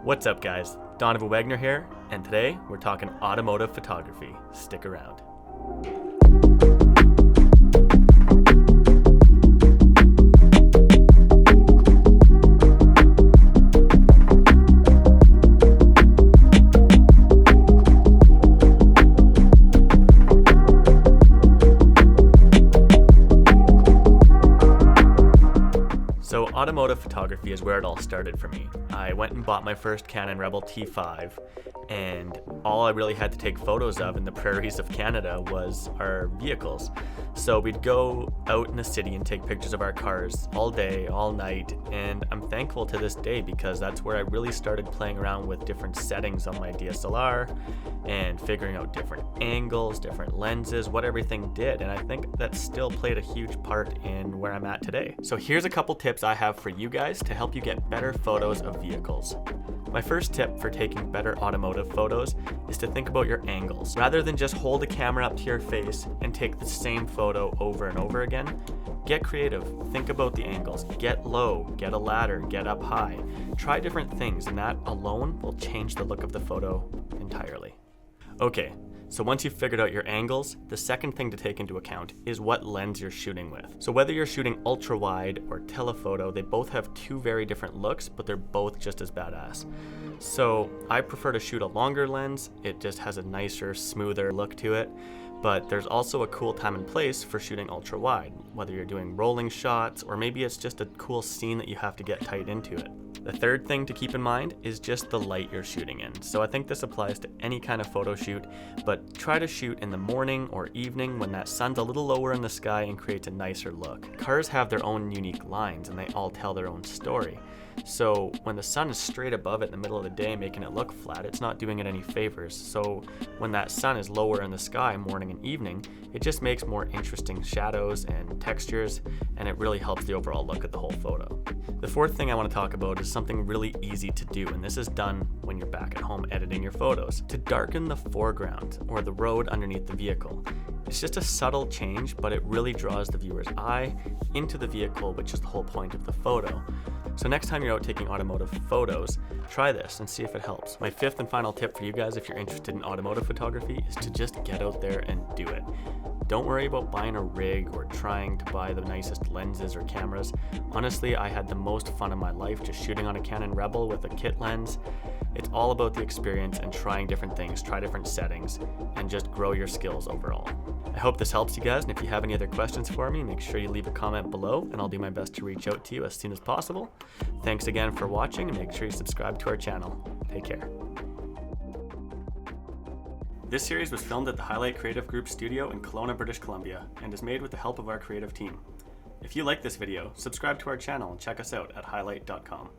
What's up guys, Donovan Wagner here, and today we're talking automotive photography. Stick around. So automotive photography is where it all started for me. I went and bought my first Canon Rebel T5, and all I really had to take photos of in the prairies of Canada was our vehicles. So we'd go out in the city and take pictures of our cars all day, all night, and I'm thankful to this day because that's where I really started playing around with different settings on my DSLR and figuring out different angles, different lenses, what everything did, and I think that still played a huge part in where I'm at today. So here's a couple tips I have for you guys to help you get better photos of vehicles. My first tip for taking better automotive photos is to think about your angles. Rather than just hold the camera up to your face and take the same photo over and over again, get creative, think about the angles, get low, get a ladder, get up high. Try different things, and that alone will change the look of the photo entirely. Okay, so once you've figured out your angles, the second thing to take into account is what lens you're shooting with. So whether you're shooting ultra wide or telephoto, they both have two very different looks, but they're both just as badass. So I prefer to shoot a longer lens. It just has a nicer, smoother look to it. But there's also a cool time and place for shooting ultra wide, whether you're doing rolling shots or maybe it's just a cool scene that you have to get tight into it. The third thing to keep in mind is just the light you're shooting in. So I think this applies to any kind of photo shoot, but try to shoot in the morning or evening when that sun's a little lower in the sky and creates a nicer look. Cars have their own unique lines and they all tell their own story. So when the sun is straight above it in the middle of the day making it look flat, it's not doing it any favors. So when that sun is lower in the sky morning and evening, it just makes more interesting shadows and textures, and it really helps the overall look of the whole photo. The fourth thing I want to talk about is something really easy to do, and this is done when you're back at home editing your photos. To darken the foreground or the road underneath the vehicle. It's just a subtle change, but it really draws the viewer's eye into the vehicle, which is the whole point of the photo. So next time you're out taking automotive photos, try this and see if it helps. My fifth and final tip for you guys if you're interested in automotive photography is to just get out there and do it. Don't worry about buying a rig or trying to buy the nicest lenses or cameras. Honestly, I had the most fun in my life just shooting on a Canon Rebel with a kit lens. It's all about the experience and trying different things, try different settings, and just grow your skills overall. I hope this helps you guys, and if you have any other questions for me, make sure you leave a comment below, and I'll do my best to reach out to you as soon as possible. Thanks again for watching, and make sure you subscribe to our channel. Take care. This series was filmed at the Hiilite Creative Group studio in Kelowna, British Columbia, and is made with the help of our creative team. If you like this video, subscribe to our channel and check us out at hiilite.com.